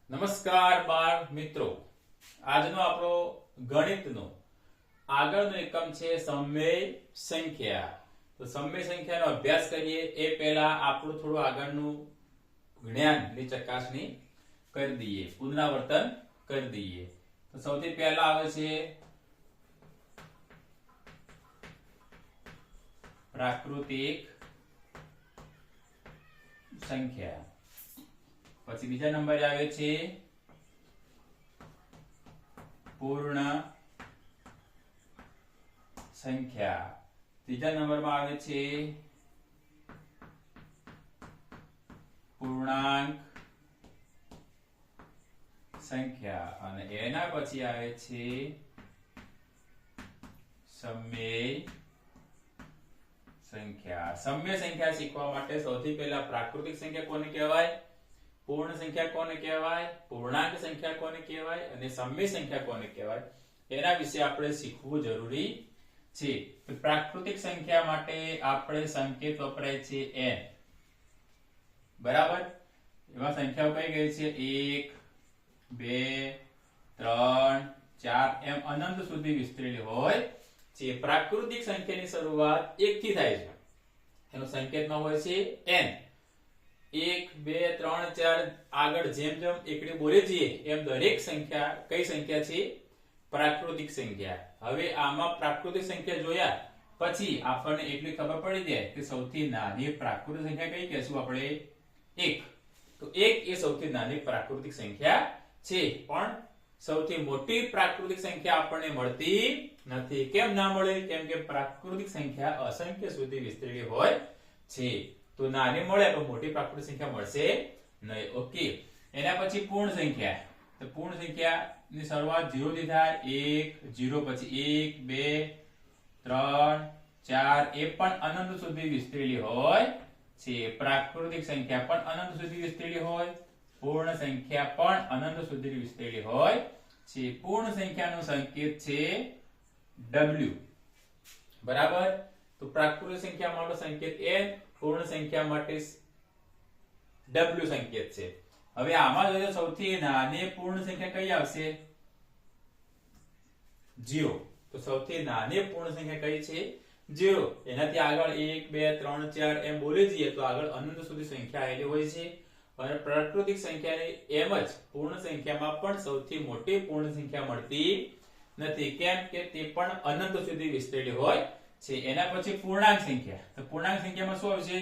નમસ્કાર બાળ મિત્રો, આજનો આપણો ગણિતનો આગળનો એકમ છે સમમેય સંખ્યા. તો સમમેય સંખ્યાનો અભ્યાસ કરીએ એ પહેલા આપણું થોડું આગળનું જ્ઞાનની ચકાસણી કરી દઈએ, પુનરાવર્તન કરી દઈએ. તો સૌથી પહેલા આવે છે પ્રાકૃતિક સંખ્યા. પછી બીજા નંબરે આવે છે પૂર્ણ સંખ્યા. ત્રીજા નંબરમાં આવે છે પૂર્ણાંક સંખ્યા અને એના પછી આવે છે સમમેય સંખ્યા. સમમેય સંખ્યા શીખવા માટે સૌથી પહેલા પ્રાકૃતિક સંખ્યા કોને કહેવાય, પૂર્ણ સંખ્યા કોને કહેવાય, પૂર્ણાંક સંખ્યા કોને કહેવાય અને સમમેય સંખ્યા કોને કહેવાય એના વિશે આપણે શીખવું જરૂરી છે. પ્રાકૃતિક સંખ્યા માટે આપણે સંકેત વપરાય છે n. બરાબર, એમાં સંખ્યાઓ કઈ ગઈ છે 1 2 3 4 એમ અનંત સુધી વિસ્તરેલી હોય છે. પ્રાકૃતિક સંખ્યાની શરૂઆત 1 થી થાય છે. એનો સંકેતમાં હોય છે n. 1 2 3 4 આગળ જેમ જેમ એકડી બોલે જઈએ એમ દરેક સંખ્યા કઈ સંખ્યા છે, પ્રાકૃતિક સંખ્યા. હવે આમાં પ્રાકૃતિક સંખ્યા જોયા પછી આપણને એટલી ખબર પડી જાય કે સૌથી નાની પ્રાકૃતિક સંખ્યા કઈ કહેશું આપણે 1. તો 1 એ સૌથી નાની પ્રાકૃતિક સંખ્યા છે, પણ સૌથી મોટી પ્રાકૃતિક સંખ્યા આપણને મળતી નથી. કેમ ના મળે? કેમ કે પ્રાકૃતિક સંખ્યા અસંખ્ય સુધી વિસ્તરેલી હોય છે. તો નાની મળે પણ મોટી પ્રાકૃતિક સંખ્યા મળશે નહીં. ઓકે, એના પછી પૂર્ણ સંખ્યા. તો પૂર્ણ સંખ્યાની શરૂઆત 0 થી થાય. 1 0 પછી 1 2 3 4 એ પણ અનંત સુધી વિસ્તરેલી હોય છે. પ્રાકૃતિક સંખ્યા પણ અનંત સુધી વિસ્તરેલી હોય, પૂર્ણ સંખ્યા પણ અનંત સુધી વિસ્તરેલી હોય છે. પૂર્ણ સંખ્યાનો સંકેત છે w. બરાબર, તો પ્રાકૃતિક સંખ્યા માટે સંકેત n, પૂર્ણ સંખ્યા માટે w સંકેત છે. હવે આમાં જોઈએ સૌથી નાની પૂર્ણ સંખ્યા કઈ આવશે? 0. તો સૌથી નાની પૂર્ણ સંખ્યા કઈ છે? 0. એનાથી આગળ 1 2 3 4 એમ બોલી જઈએ તો આગળ અનંત સુધી સંખ્યા આવેલી હોય છે. અને પ્રાકૃતિક સંખ્યાની એમ જ પૂર્ણ સંખ્યામાં પણ સૌથી મોટી પૂર્ણ સંખ્યા મળતી નથી. કેમ કે તે પણ અનંત સુધી વિસ્તરેલી હોય છે. એના પછી પૂર્ણાંક સંખ્યા. તો પૂર્ણાંક સંખ્યામાં શું આવશે?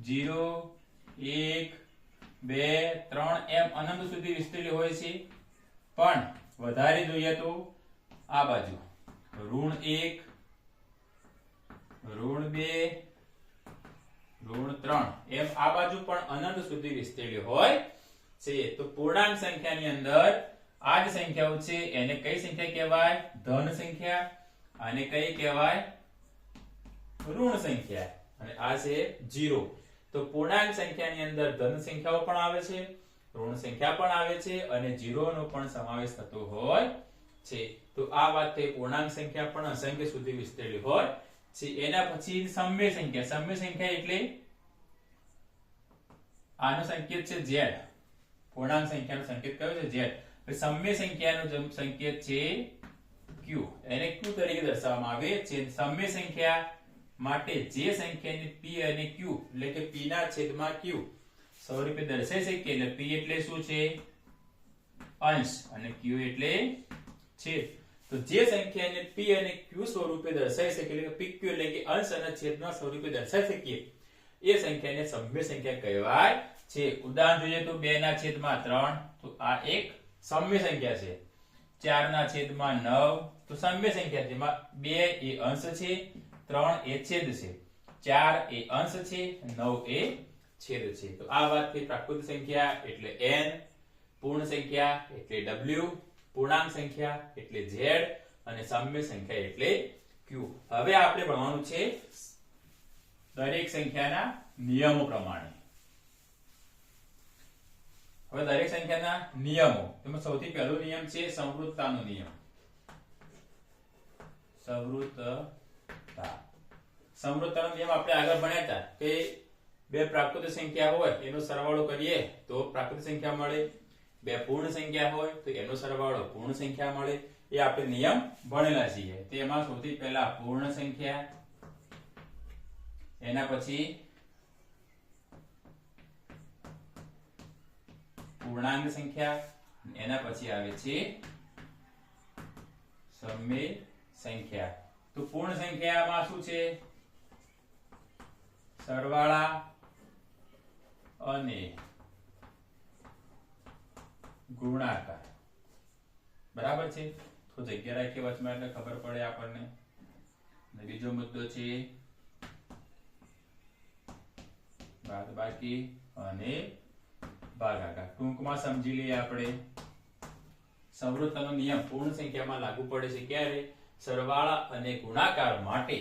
0 1 2 3 એમ અનંત સુધી વિસ્તરેલી હોય છે. પણ વધારે જોઈએ તો આ બાજુ ઋણ 1 ઋણ 2 ઋણ 3 એમ આ બાજુ પણ અનંત સુધી વિસ્તરેલી હોય છે. તો પૂર્ણાંક સંખ્યાની અંદર આ જ સંખ્યાઓ છે એને કઈ સંખ્યા કહેવાય? ધન સંખ્યા. આને કઈ કહેવાય? ઋણ સંખ્યા. અને આ છે 0. તો પૂર્ણાંક સંખ્યાની અંદર ધન સંખ્યાઓ પણ આવે છે, ઋણ સંખ્યા પણ આવે છે અને 0 નો પણ સમાવેશ થતો હોય છે. તો આ વાત થઈ પૂર્ણાંક સંખ્યા પણ અસંખ્ય સુધી વિસ્તરેલી હોય છે. એના પછી સમમેય સંખ્યા. સમમેય સંખ્યા એટલે આનો સંકેત છે z. પૂર્ણાંક સંખ્યાનો સંકેત કયો છે? z. સમમેય સંખ્યાનો સંકેત છે q. એને q તરીકે દર્શાવવામાં આવે છે. સમમેય સંખ્યા માટે જે સંખ્યાની p અને q એટલે કે p ના છેદમાં q સ્વરૂપે દર્શાવી શકીએ. એટલે p એટલે શું છે? અંશ અને q એટલે છેદ. તો જે સંખ્યાને p અને q સ્વરૂપે દર્શાવી શકીએ એટલે કે pq એટલે કે અંશ અને છેદના સ્વરૂપે દર્શાવી શકીએ એ સંખ્યાને સમમેય સંખ્યા કહેવાય છે. ઉદાહરણ જોઈએ તો 2 ના છેદમાં 3. તો આ એક સમમેય સંખ્યા છે. 4 ના છેદમાં 9. તો સમમેય સંખ્યા જેમાં 2 એ અંશ છે, 3 એ છેદ છે. 4 એ અંશ છે, 9 એ છેદ છે. તો આ વાત થઈ પ્રાકૃતિક સંખ્યા એટલે n, પૂર્ણ સંખ્યા એટલે w, પૂર્ણાંક સંખ્યા એટલે z અને સમમેય સંખ્યા એટલે q. હવે આપણે ભણવાનું છે દરેક સંખ્યાના નિયમો પ્રમાણે. હવે દરેક સંખ્યાના નિયમો. તેમાં સૌથી પહેલો નિયમ છે સંવૃતતાનો નિયમ. સંવૃતતાનો નિયમ આપણે આગળ ભણ્યા હતા કે બે પ્રાકૃતિક સંખ્યા હોય એનો સરવાળો કરીએ તો પ્રાકૃતિક સંખ્યા મળે. બે પૂર્ણ સંખ્યા હોય તો એનો સરવાળો પૂર્ણ સંખ્યા મળે, એ આપણે નિયમ ભણેલા છીએ. તેમાં સૌથી પહેલા પૂર્ણ સંખ્યા, એના પછી પૂર્ણાંક સંખ્યા, એના પછી આવે છે સમય સંખ્યા. તો પૂર્ણ સંખ્યામાં શું છે? સરવાળા અને ગુણાકાર. બરાબર છે? તો જગ્યા રાખીએ વચમાં એટલે ખબર પડે આપણને. બીજો મુદ્દો છે બાદબાકી અને ભાગાકાર. ટૂંકમાં સમજી લઈએ આપણે. સંવૃત્તનો નિયમ પૂર્ણ સંખ્યામાં લાગુ પડે છે ક્યારે? સરવાળા અને ગુણાકાર માટે.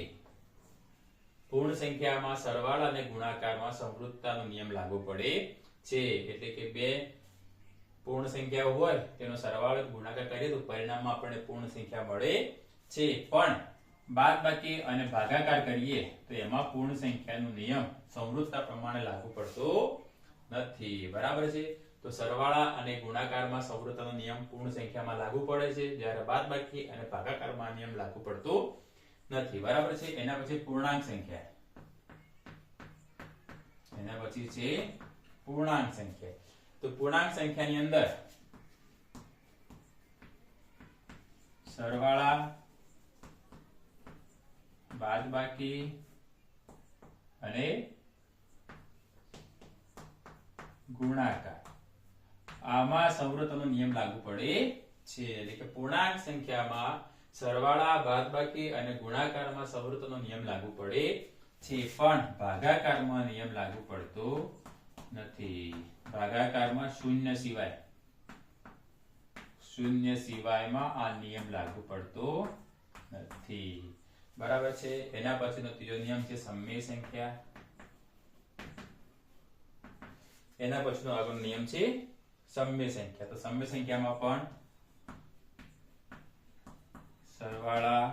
પૂર્ણ સંખ્યામાં સરવાળા અને ગુણાકારમાં સંવૃત્તનો નિયમ લાગુ પડે છે. એટલે કે બે પૂર્ણ સંખ્યાઓ હોય તેનો સરવાળો ગુણાકાર કરીએ તો પરિણામમાં આપણને પૂર્ણ સંખ્યા મળે છે. પણ બાદબાકી અને ભાગાકાર કરીએ તો એમાં પૂર્ણ સંખ્યાનો નિયમ સંવૃત્તા પ્રમાણે લાગુ પડતો નથી. બરાબર છે? તો સરવાળા અને ગુણાકારમાં સંવૃત્તાનો નિયમ પૂર્ણ સંખ્યામાં લાગુ પડે છે, જ્યારે બાદબાકી અને ભાગાકારમાં નિયમ લાગુ પડતો નથી. બરાબર છે? એના પછી પૂર્ણાંક સંખ્યા. એના પછી છે પૂર્ણાંક સંખ્યા. તો પૂર્ણાંક સંખ્યાની અંદર સરવાળા, બાદબાકી અને ગુણાકાર, આમાં સંવૃત્તનો નિયમ લાગુ પડે છે. એટલે કે પૂર્ણાંક સંખ્યામાં સરવાળા, બાદબાકી અને ગુણાકારમાં સંવૃત્તનો નિયમ લાગુ પડે છે, પણ ભાગાકારમાં નિયમ લાગુ પડતો નથી. ભાગાકારમાં શૂન્ય સિવાયમાં આ નિયમ લાગુ પડતો નથી. બરાબર છે? એના પછીનો ત્રીજો નિયમ છે સમય સંખ્યા. એના પછીનો આગળનો નિયમ છે સમય સંખ્યા. તો સમય સંખ્યામાં પણ સરવાળા,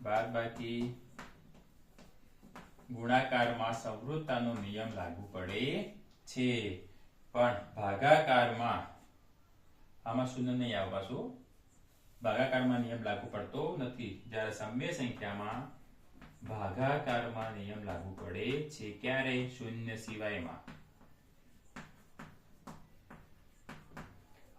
બાદબાકી, ગુણાકારમાં સંવૃત્તાનો નિયમ લાગુ પડે છે, પણ ભાગાકારમાં આમાં શૂન્ય નહીં આવે. પાછું ભાગાકારમાં નિયમ લાગુ પડતો નથી, જ્યારે સમય સંખ્યામાં ભાગાકારમાં નિયમ લાગુ પડે છે. ક્યારે? શૂન્ય સિવાયમાં.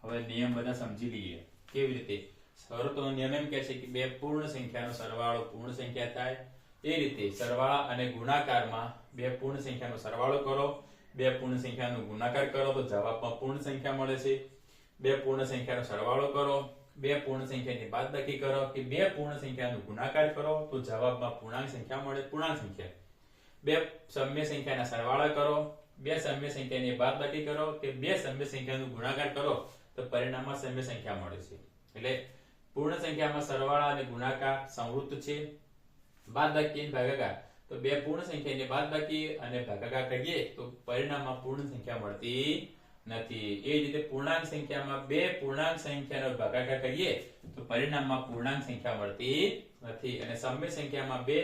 હવે નિયમ બધા સમજી લઈએ કેવી રીતે. શરતોનો નિયમ એમ કહે છે કે બે પૂર્ણ સંખ્યાનો સરવાળો પૂર્ણ સંખ્યા થાય. એ રીતે સરવાળા અને ગુણાકારમાં બે પૂર્ણ સંખ્યાનો સરવાળો કરો, બે પૂર્ણ સંખ્યાનો ગુણાકાર કરો તો જવાબમાં પૂર્ણ સંખ્યા મળે છે. બે પૂર્ણ સંખ્યાનો સરવાળો કરો, બે પૂર્ણ સંખ્યાની બાદબાકી કરો કે બે પૂર્ણ સંખ્યાનો ગુણાકાર કરો તો જવાબમાં પૂર્ણાંક સંખ્યા મળે. પૂર્ણાંક સંખ્યા. બે સમય સંખ્યાના સરવાળા કરો, બે સમય સંખ્યાની બાદબાકી કરો કે બે સમય સંખ્યાનો ગુણાકાર કરો તો પરિણામમાં સમય સંખ્યા મળે છે. એટલે પૂર્ણ સંખ્યામાં સરવાળા અને ગુણાકાર સંવૃત્ત છે. બાદબાકી અને ભાગાકાર તો બે પૂર્ણ સંખ્યાની બાદબાકી અને ભાગાકાર કરીએ તો પરિણામમાં પૂર્ણ સંખ્યા મળતી નથી. એ રીતે પૂર્ણાંક સંખ્યામાં બે પૂર્ણાંક સંખ્યાનો ભાગાકાર કરીએ તો પરિણામમાં પૂર્ણાંક સંખ્યા મળતી નથી, અને સમય સંખ્યામાં બે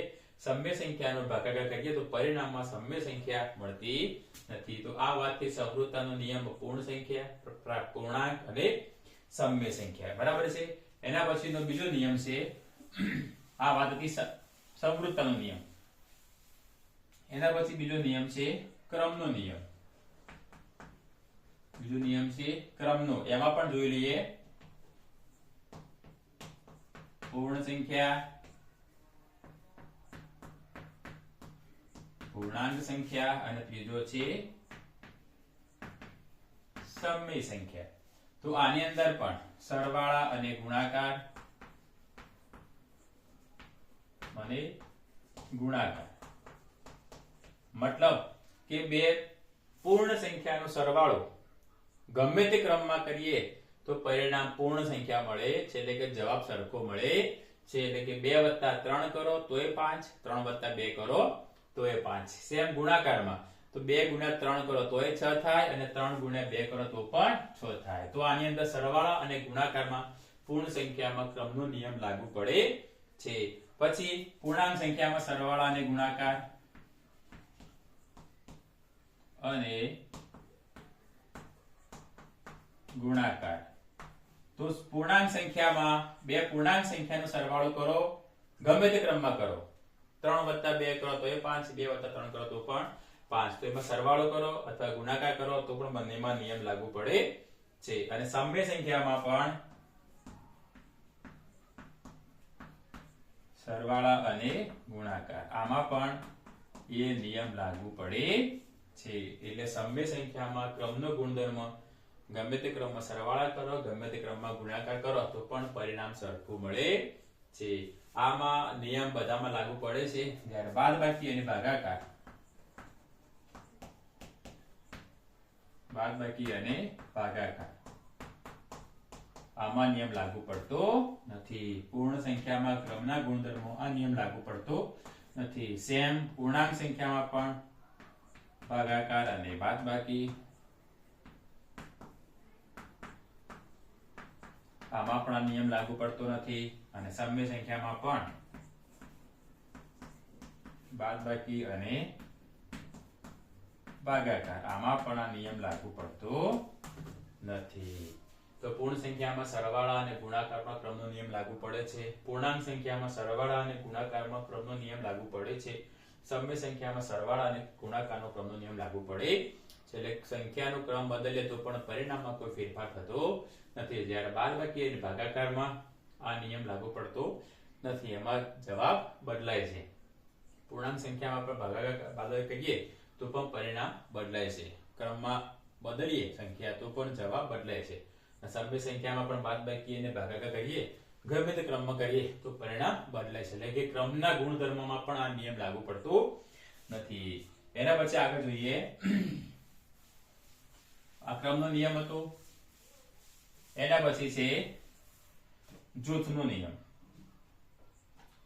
સમય સંખ્યાનો ભાગાકાર કરીએ તો પરિણામમાં સમય સંખ્યા મળતી નથી. તો આ વાતથી સંવૃત્તાનો નિયમ પૂર્ણ સંખ્યા, પૂર્ણાંક અને સમય સંખ્યા. બરાબર છે? એના પછીનો બીજો નિયમ છે આ વાતથી સંવૃત્તાનો નિયમ. એના પછી બીજો નિયમ છે ક્રમનો નિયમ. બીજો નિયમ છે ક્રમનો. એમાં પણ જોઈ લઈએ પૂર્ણ સંખ્યા, પૂર્ણાંક સંખ્યા અને ત્રીજો છે સમય સંખ્યા. તો આની અંદર પણ સરવાળા અને ગુણાકાર અને ગુણાકાર મતલબ કે બે પૂર્ણ સંખ્યાનો સરવાળો ગમે તે ક્રમમાં કરીએ તો પરિણામ પૂર્ણ સંખ્યા મળે છે, એટલે કે જવાબ સરખો મળે છે. એટલે કે 2 + 3 કરો તોય 5, 3 + 2 કરો તોય 5. સેમ ગુણાકારમાં તો 2 × 3 કરો તોય 6 થાય અને 3 × 2 કરો તો પણ 6 થાય. તો આની અંદર સરવાળા અને ગુણાકારમાં પૂર્ણ સંખ્યામાં ક્રમનો નિયમ લાગુ પડે છે. પછી પૂર્ણાંક સંખ્યામાં સરવાળા અને ગુણાકાર અને ગુણાકાર. તો પૂર્ણાંક સંખ્યામાં બે પૂર્ણાંક સંખ્યાનો સરવાળો કરો, ગમે તે ક્રમમાં કરો. 3 + 2 કરો તો એ 5, 2 + 3 કરો તો પણ 5. તો એમાં સરવાળો કરો અથવા ગુણાકાર કરો તો પણ બંનેમાં નિયમ લાગુ પડે છે. અને સમય સંખ્યામાં પણ સરવાળા અને ગુણાકાર, આમાં પણ એ નિયમ લાગુ પડે છે. એટલે સમય સંખ્યામાં ક્રમનો ગુણધર્મ ગમે તે ક્રમમાં સરવાળા કરો, ગમે તે ક્રમમાં ગુણાકાર કરો તો પણ પરિણામ સરખું મળે છે. આમાં નિયમ બધામાં લાગુ પડે છે. જ્યારે બાદબાકી અને ભાગાકાર, આમાં નિયમ લાગુ પડતો નથી. પૂર્ણ સંખ્યામાં ક્રમના ગુણધર્મો આ નિયમ લાગુ પડતો નથી. સેમ પૂર્ણાંક સંખ્યામાં પણ ભાગાકાર અને બાદબાકી, આમાં પણ આ નિયમ લાગુ પડતો નથી. અને સમય સંખ્યામાં પણ બાદબાકી અને ભાગાકાર, આમાં પણ આ નિયમ લાગુ પડતો નથી. તો પૂર્ણ સંખ્યામાં સરવાળા અને ગુણાકારમાં ક્રમનો નિયમ લાગુ પડે છે. પૂર્ણાંક સંખ્યામાં સરવાળા અને ગુણાકારમાં ક્રમનો નિયમ લાગુ પડે છે. સમય સંખ્યામાં સરવાળા અને ગુણાકારનો ક્રમનો નિયમ લાગુ પડે છે. એટલે સંખ્યાનો ક્રમ બદલે તો પણ પરિણામમાં કોઈ ફેરફાર થતો નથી. જ્યારે બાદબાકી અને ભાગાકારમાં આ નિયમ લાગુ પડતો નથી. એમાં જવાબ બદલાય છે. પૂર્ણાંક સંખ્યામાં પણ ભાગાકાર કરીએ તો પણ પરિણામ બદલાય છે. ક્રમમાં બદલીએ સંખ્યા તો પણ જવાબ બદલાય છે. સમય સંખ્યામાં પણ બાદબાકી અને ભાગાકાર કરીએ, ગમે તે ક્રમમાં કરીએ તો પરિણામ બદલાય છે. એટલે કે ક્રમના ગુણધર્મમાં પણ આ નિયમ લાગુ પડતો નથી. એના પછી આગળ જોઈએ, આ ક્રમનો નિયમ હતો. એના પછી છે જૂથનો નિયમ.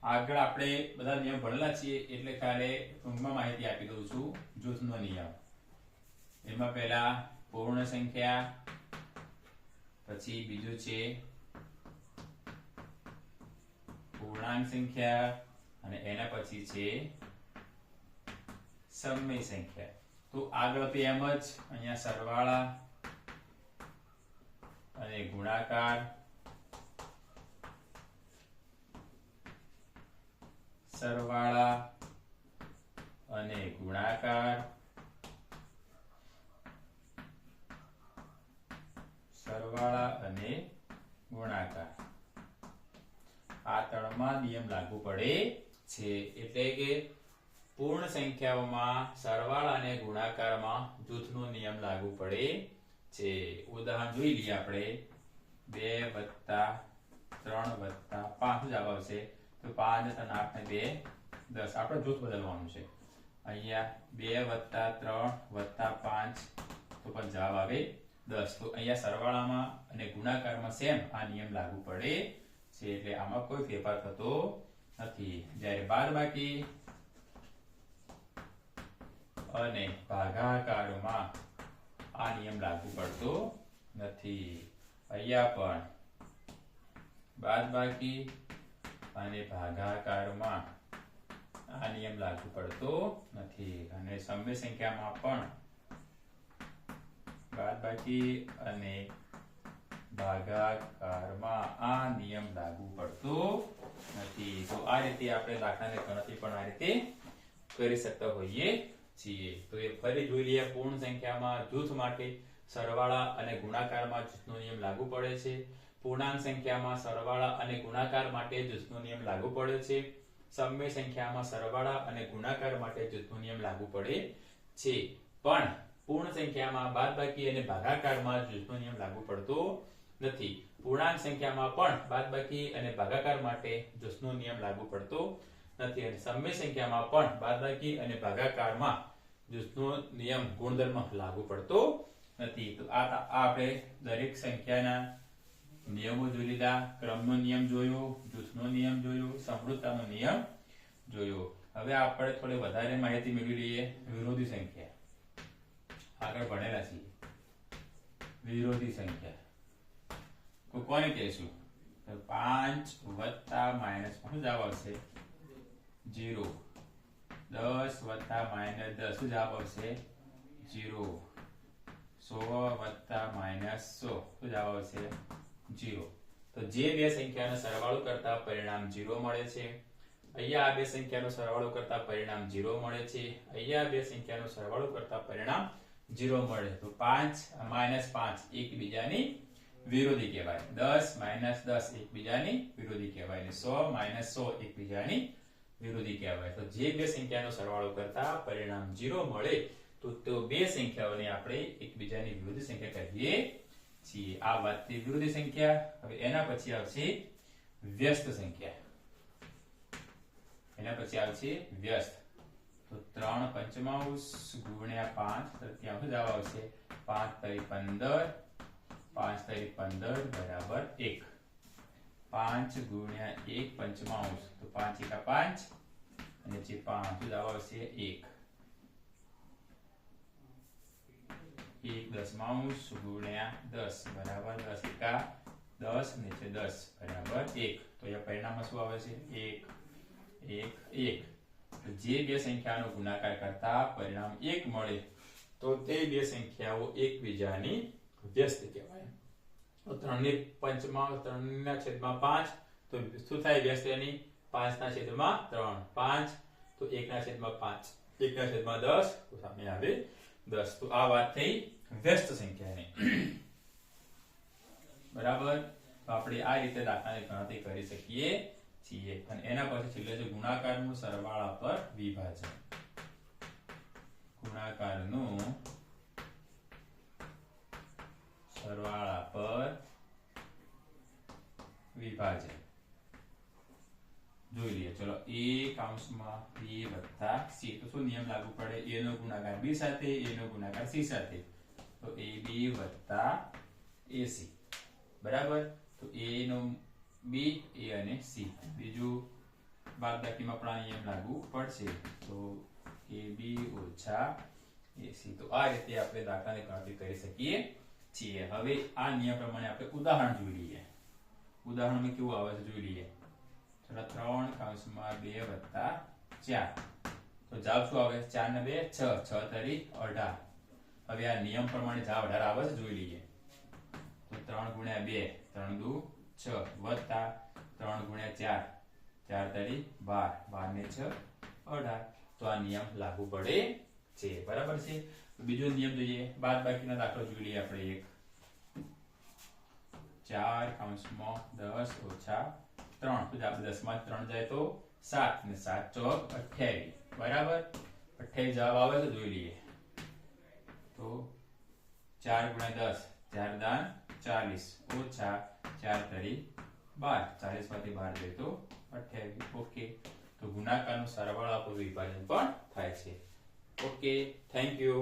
આગળ આપણે બધા નિયમ ભણેલા છીએ એટલે ખાલી ટૂંકમાં માહિતી આપી દઉં છું. જૂથનો નિયમ, એમાં પહેલા પૂર્ણ સંખ્યા, પછી બીજું છે પૂર્ણાંક સંખ્યા, અને એના પછી છે સમય સંખ્યા. તો આગળ તો એમ જ અહીંયા સરવાળા અને ગુણાકાર, સરવાળા અને ગુણાકાર, સરવાળા અને ગુણાકાર, આ ત્રણમાં નિયમ લાગુ પડે છે. એટલે કે પૂર્ણ સંખ્યાઓમાં સરવાળા અને ગુણાકારમાં જૂથનો નિયમ લાગુ પડે છે. ઉદાહરણ જોઈ લઈએ આપણે. 2 + 3 + 5 જવાબ આવશે. તો 5 × 8 = 2 10. આપણે જૂથ બદલવાનું છે. અહીંયા 2 + 3 + 5 તો પણ જવાબ આવે 10. તો અહીંયા સરવાળામાં અને ગુણાકારમાં સેમ આ નિયમ લાગુ પડે છે. એટલે આમાં કોઈ ફેરફાર થતો નથી. જ્યારે બાદબાકી અને ભાગાકારમાં આ નિયમ લાગુ પડતો નથી. અહીંયા પણ બાદબાકી અને ભાગાકારમાં આ નિયમ લાગુ પડતો નથી. અને સમય સંખ્યામાં પણ બાદબાકી અને ભાગાકારમાં આ નિયમ લાગુ પડતો નથી. તો આ રીતે આપણે દાખલાની ગણતરી પણ આ રીતે કરી શકતા હોઈએ છીએ. તો એ ફરી જોઈ લઈએ. પૂર્ણ સંખ્યામાં જૂથ માટે સરવાળા અને ગુણાકારમાં જૂથનો નિયમ લાગુ પડે છે. પૂર્ણાંક સંખ્યામાં સરવાળા અને ગુણાકાર માટે જૂથનો નિયમ લાગુ પડે છે. સમય સંખ્યામાં સરવાળા અને ગુણાકાર માટે જૂથનો નિયમ લાગુ પડે છે. પણ પૂર્ણ સંખ્યામાં બાદબાકી અને ભાગાકારમાં જૂથનો નિયમ લાગુ પડતો નથી. પૂર્ણાંક સંખ્યામાં પણ બાદબાકી અને ભાગાકાર માટે જૂથનો નિયમ લાગુ પડતો નથી. અને સમય સંખ્યામાં પણ બાદબાકી અને ભાગાકારમાં જૂથનો નિયમ ગુણધર્મ લાગુ પડતો નથી. તો આ આપણે દરેક સંખ્યાના નિયમો જોઈ લીધા. ક્રમનો નિયમ જોયો, જૂથનો નિયમ જોયો, સમૃદ્ધતાનો નિયમ જોયો. હવે આપણે થોડી વધારે માહિતી મેળવી લઈએ વિરોધી સંખ્યા. આગળ ભણેલા છીએ વિરોધી સંખ્યા. તો કોને કહેશું? 5 + -5 જવાબ આવશે 0. 10 + -10 જવાબ આવશે 0 100 વત્તા માઇનસ 100 તો જવાબ આવશે 0. તો જે બે સંખ્યાનો સરવાળો કરતા પરિણામ 0 મળે છે, અહીંયા આ બે સંખ્યાનો સરવાળો કરતા પરિણામ 0 મળે છે, અહીંયા બે સંખ્યાનો સરવાળો કરતા પરિણામ 0 મળે. તો 5 માઇનસ 5 એકબીજાની વિરોધી કહેવાય, 10 માઇનસ 10 એકબીજાની વિરોધી કહેવાય, અને 100 માઇનસ 100 એકબીજાની વિરોધી કહેવાય. તો જે બે સંખ્યાનો સરવાળો કરતા પરિણામ 0 મળે તો બે સંખ્યાઓને આપણે એકબીજાની વિરુદ્ધ સંખ્યા કહીએ છીએ. આ વાતની વિરુદ્ધ સંખ્યા. હવે એના પછી આવશે વ્યસ્ત સંખ્યા. એના પછી આવશે વ્યસ્ત. તો 3 પંચમાંશ ગુણ્યા 5 તો ત્યાં શું જવાબ આવશે? 5 તરી 15, 5 તરી 15 બરાબર 1. 5 ગુણ્યા 1 પંચમાંશ તો 5 એકા 5 અને જે 5 જવાબ આવશે 1. 1 દશમાંશ ગુણ્યા 10 બરાબર 10 એકા 10 નીચે 10 બરાબર 1. તો અહીંયા પરિણામમાં શું આવે છે? 1 1 1. તો જે બે સંખ્યાનો ગુણાકાર કરતા પરિણામ 1 મળે તો તે બે સંખ્યાઓ એકબીજાની વ્યસ્ત કહેવાય. તો 3 ની પંચમાંશ 3 ના છેદમાં 5 તો શું થાય વ્યસ્ત એની? 5 ના છેદમાં 3 5 તો 1 ના છેદમાં 5 1 ના છેદમાં 10 તો સામે આવે 10. તો આ વાત થઈ વ્યસ્ત સંખ્યાની. બરાબર. તો આપણે આ રીતે દાખલાની ગણતરી કરી શકીએ છીએ. અને એના પછી છેલ્લે છે ગુણાકારનું સરવાળા પર વિભાજન. ગુણાકારનું સરવાળા પર વિભાજન જોઈ લઈએ. ચલો a કૌંસમાં b વત્તા c. તો શું નિયમ લાગુ પડે? a નો ગુણાકાર b સાથે, a નો ગુણાકાર c સાથે. તો ab વત્તા ac. બરાબર. તો a નો b, a અને c. બીજું બાદબાકીમાં પણ આ નિયમ લાગુ પડશે. તો ab ઓછા ac. તો આ રીતે આપણે દાખલાની ગણતરી કરી શકીએ છીએ. હવે આ નિયમ પ્રમાણે આપણે ઉદાહરણ જોઈ લઈએ. ઉદાહરણમાં કેવું આવે છે જોઈ લઈએ. ચલો 3 કૌંસમાં 2 વત્તા 4. તો જવાબ શું આવે? 4 ને 2 6, 6 તરી 18. હવે આ નિયમ પ્રમાણે જવાબ 18 આવે છે જોઈ લઈએ. તો 3 ગુણ્યા 2 3 દુ 6 વત્તા 3 ગુણ્યા 4 4 તરી 12 12 ને 6 18. તો આ નિયમ લાગુ પડે છે. બરાબર છે. બીજો નિયમ જોઈએ. બાદબાકીના દાખલો જોઈ લઈએ આપણે એક. 4 કૌંસમાં 10 ઓછા 3. તો આપણે 10 માં 3 જાય તો 7 ને 7 ચોક 28. બરાબર. 28 જવાબ આવે તો જોઈ લઈએ. તો 4 ગુણ્યા 10 4 દાન 40 ઓછા 4 તરી 12. 40 માંથી 12 જાય તો 28. ઓકે. તો ગુણાકારનું સરવાળા પર વિભાજન પણ થાય છે. ઓકે. Thank you.